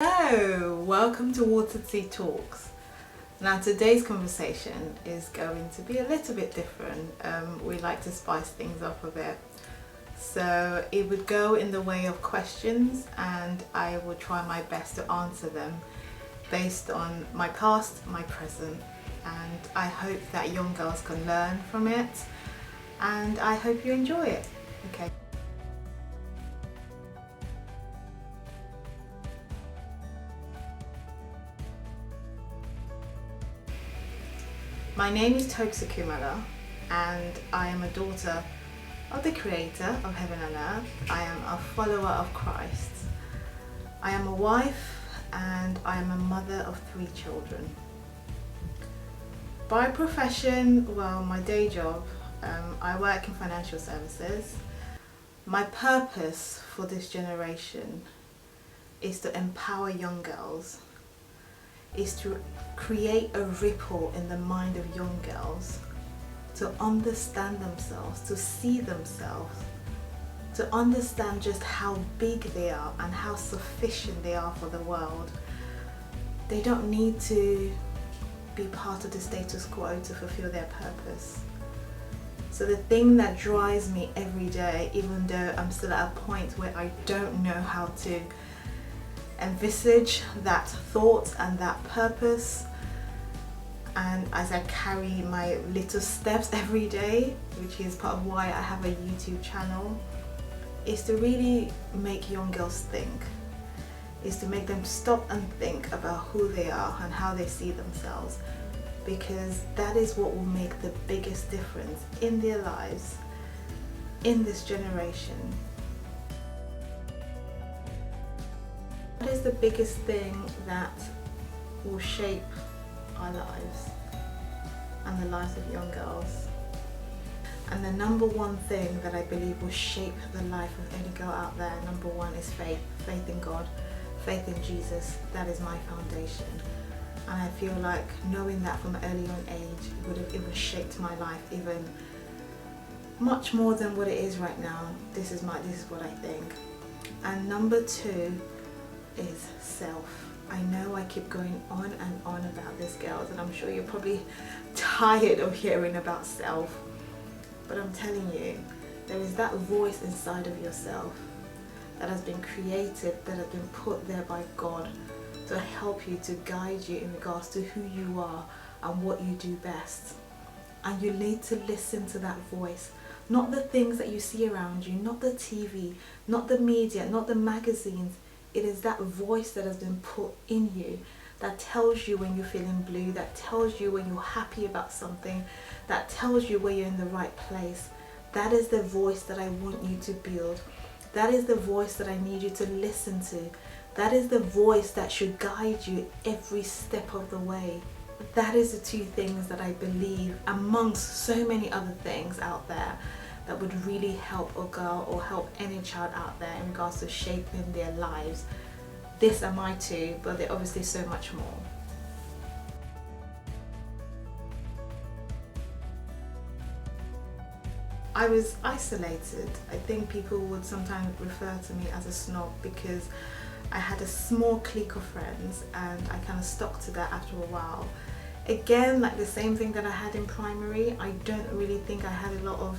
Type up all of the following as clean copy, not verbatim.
Hello, welcome to Water Tea Talks. Now today's conversation is going to be a little bit different. We like to spice things up a bit. So it would go in the way of questions and I will try my best to answer them based on my past, my present, and I hope that young girls can learn from it and I hope you enjoy it. Okay. My name is Toksa Kumala and I am a daughter of the Creator of Heaven and Earth. I am a follower of Christ. I am a wife and I am a mother of 3 children. By profession, well, my day job, I work in financial services. My purpose for this generation is to empower young girls, is to create a ripple in the mind of young girls to understand themselves, to see themselves, to understand just how big they are and how sufficient they are for the world. They don't need to be part of the status quo to fulfill their purpose. So the thing that drives me every day, even though I'm still at a point where I don't know how to envisage that thought and that purpose, and as I carry my little steps every day, which is part of why I have a YouTube channel, is to really make young girls think, is to make them stop and think about who they are and how they see themselves, because that is what will make the biggest difference in their lives in this generation. What is the biggest thing that will shape our lives and the lives of young girls? And the number one thing that I believe will shape the life of any girl out there, number one, is faith. Faith in God, faith in Jesus. That is my foundation. And I feel like knowing that from an early young age, it would have shaped my life even much more than what it is right now. This is what I think. And number 2 is self. I know I keep going on and on about this, girls, and I'm sure you're probably tired of hearing about self, but I'm telling you, there is that voice inside of yourself that has been created, that has been put there by God to help you, to guide you in regards to who you are and what you do best. And you need to listen to that voice, not the things that you see around you, not the TV, not the media, not the magazines. It is that voice that has been put in you that tells you when you're feeling blue, that tells you when you're happy about something, that tells you when you're in the right place. That is the voice that I want you to build. That is the voice that I need you to listen to. That is the voice that should guide you every step of the way. That is the 2 things that I believe, amongst so many other things out there, that would really help a girl or help any child out there in regards to shaping their lives. This are my 2, but they're obviously so much more. I was isolated. I think people would sometimes refer to me as a snob because I had a small clique of friends and I kind of stuck to that after a while. Again, like the same thing that I had in primary, I don't really think I had a lot of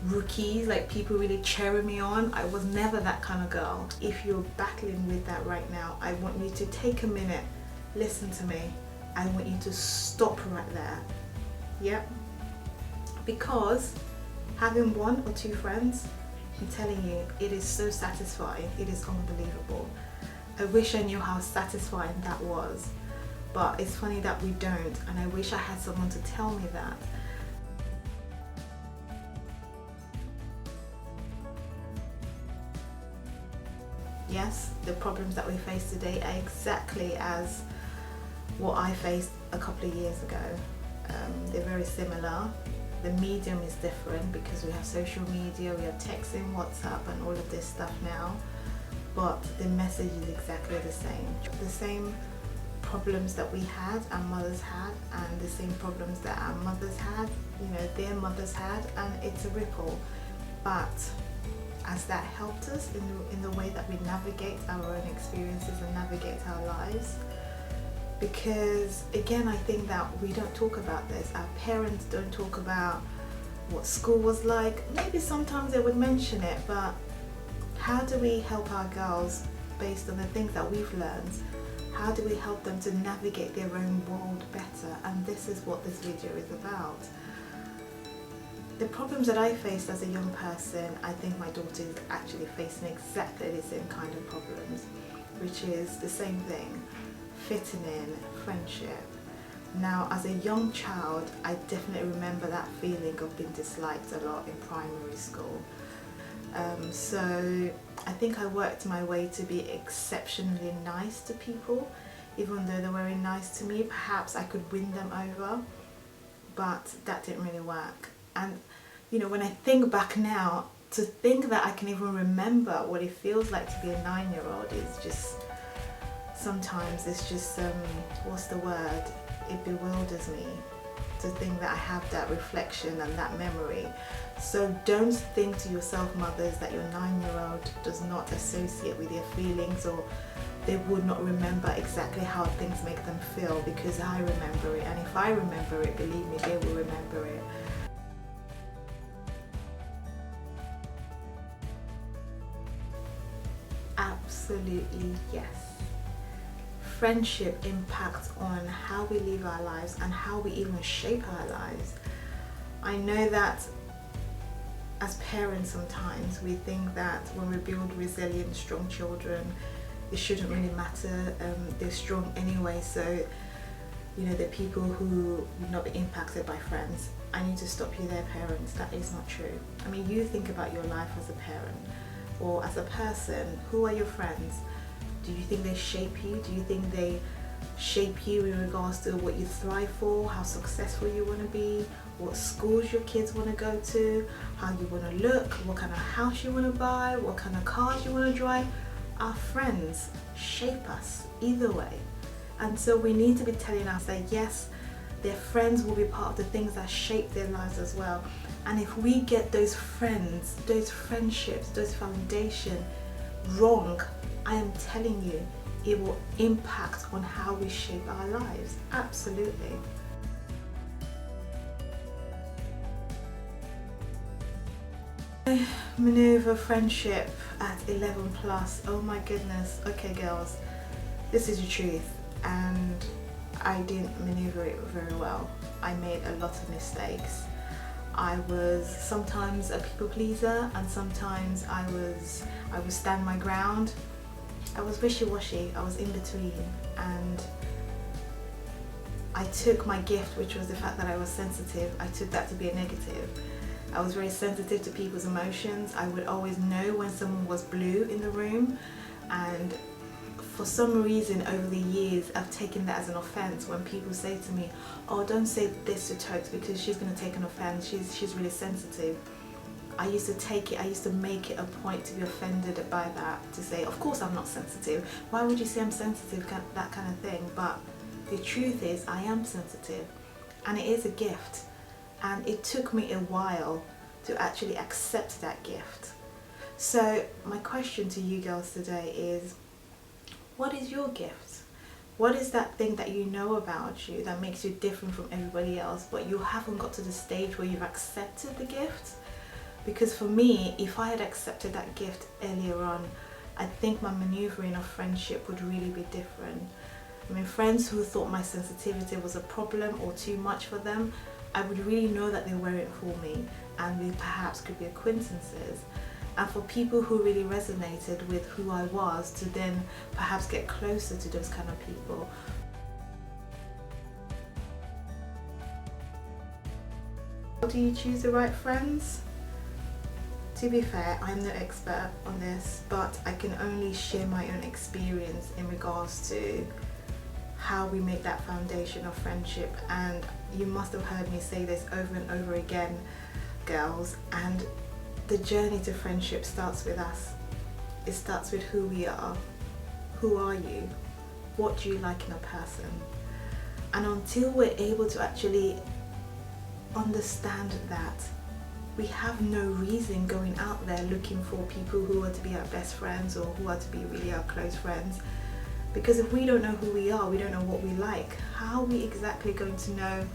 rookies, like people really cheering me on. I was never that kind of girl. If you're battling with that right now, I want you to take a minute, listen to me. I want you to stop right there. Yep. Because having 1 or 2 friends, I'm telling you, it is so satisfying. It is unbelievable. I wish I knew how satisfying that was, but it's funny that we don't, and I wish I had someone to tell me that. Yes, the problems that we face today are exactly as what I faced a couple of years ago. They're very similar. The medium is different because we have social media, we have texting, WhatsApp and all of this stuff now, but the message is exactly the same. The same problems that we had, our mothers had, and the same problems that our mothers had, their mothers had, and it's a ripple. But has that helped us in the way that we navigate our own experiences and navigate our lives? Because again, I think that we don't talk about this. Our parents don't talk about what school was like. Maybe sometimes they would mention it, but how do we help our girls based on the things that we've learned? How do we help them to navigate their own world better? And this is what this video is about. The problems that I faced as a young person, I think my daughter is actually facing exactly the same kind of problems, which is the same thing, fitting in, friendship. Now, as a young child, I definitely remember that feeling of being disliked a lot in primary school. So I think I worked my way to be exceptionally nice to people, even though they weren't nice to me. Perhaps I could win them over, but that didn't really work. And you know, when I think back now, to think that I can even remember what it feels like to be a 9-year-old is just, sometimes it's just, what's the word? It bewilders me to think that I have that reflection and that memory. So don't think to yourself, mothers, that your 9-year-old does not associate with your feelings, or they would not remember exactly how things make them feel, because I remember it, and if I remember it, believe me, they will remember it. Absolutely yes. Friendship impacts on how we live our lives and how we even shape our lives. I know that as parents sometimes we think that when we build resilient, strong children, it shouldn't really matter, they're strong anyway, so you know, the people who would not be impacted by friends. I need to stop you there, parents. That is not true. I mean, you think about your life as a parent or as a person. Who are your friends? Do you think they shape you? Do you think they shape you in regards to what you thrive for, how successful you want to be, what schools your kids want to go to, how you want to look, what kind of house you want to buy, what kind of cars you want to drive? Our friends shape us either way. And so we need to be telling us that yes, their friends will be part of the things that shape their lives as well. And if we get those friends, those friendships, those foundation wrong, I am telling you, it will impact on how we shape our lives. Absolutely. Maneuver friendship at 11 plus. Oh my goodness. Okay, girls, this is the truth, and I didn't maneuver it very well. I made a lot of mistakes. I was sometimes a people pleaser, and sometimes I would stand my ground. I was wishy-washy. I was in between, and I took my gift, which was the fact that I was sensitive, I took that to be a negative. I was very sensitive to people's emotions. I would always know when someone was blue in the room, and for some reason over the years I've taken that as an offense when people say to me, oh, don't say this to Tokes because she's going to take an offense, she's really sensitive. I used to take it, I used to make it a point to be offended by that, to say, of course I'm not sensitive, why would you say I'm sensitive, that kind of thing. But the truth is, I am sensitive, and it is a gift, and it took me a while to actually accept that gift. So my question to you girls today is, what is your gift? What is that thing that you know about you that makes you different from everybody else, but you haven't got to the stage where you've accepted the gift? Because for me, if I had accepted that gift earlier on, I think my maneuvering of friendship would really be different. I mean, friends who thought my sensitivity was a problem or too much for them, I would really know that they weren't for me, and we perhaps could be acquaintances. And for people who really resonated with who I was, to then perhaps get closer to those kind of people. How do you choose the right friends? To be fair, I'm no expert on this, but I can only share my own experience in regards to how we make that foundation of friendship. And you must have heard me say this over and over again, girls, and the journey to friendship starts with us. It starts with who we are. Who are you? What do you like in a person? And until we're able to actually understand that, we have no reason going out there looking for people who are to be our best friends or who are to be really our close friends. Because if we don't know who we are, we don't know what we like, how are we exactly going to know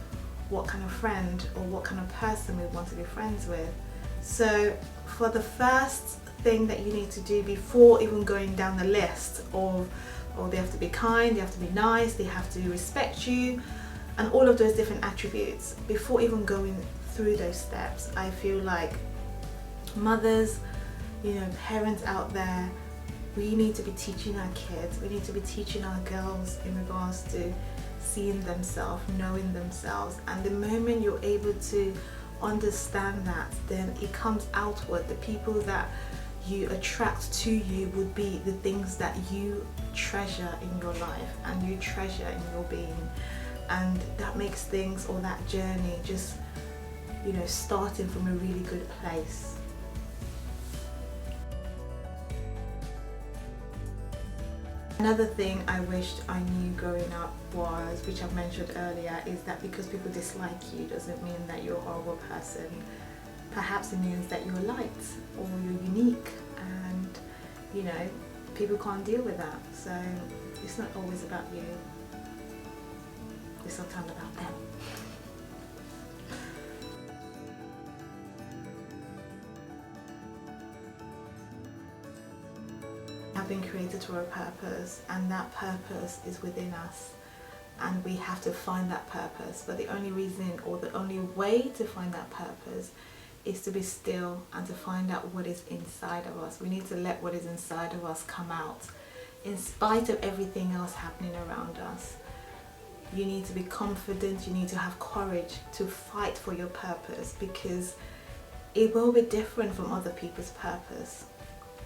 what kind of friend or what kind of person we want to be friends with? So for the first thing that you need to do before even going down the list of, oh, they have to be kind, they have to be nice, they have to respect you, and all of those different attributes, before even going through those steps, I feel like mothers, parents out there, we need to be teaching our kids, we need to be teaching our girls in regards to seeing themselves, knowing themselves. And the moment you're able to understand that, then it comes outward. The people that you attract to you would be the things that you treasure in your life and you treasure in your being. And that makes things, or that journey, just, starting from a really good place. Another thing I wished I knew growing up was, which I've mentioned earlier, is that because people dislike you doesn't mean that you're a horrible person. Perhaps it means that you're liked or you're unique, and people can't deal with that. So it's not always about you, it's sometimes about them. Have been created for a purpose, and that purpose is within us, and we have to find that purpose. But the only reason, or the only way to find that purpose, is to be still and to find out what is inside of us. We need to let what is inside of us come out, in spite of everything else happening around us. You need to be confident, you need to have courage to fight for your purpose, because it will be different from other people's purpose.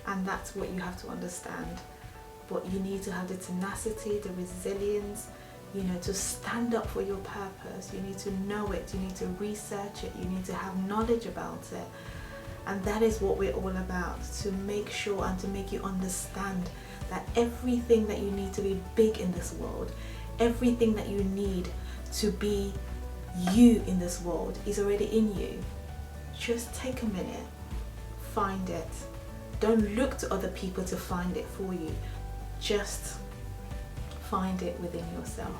And that's what you have to understand. But you need to have the tenacity, the resilience, to stand up for your purpose. You need to know it, you need to research it, you need to have knowledge about it. And that is what we're all about, to make sure and to make you understand that everything that you need to be big in this world, everything that you need to be you in this world is already in you. Just take a minute, find it. Don't look to other people to find it for you. Just find it within yourself.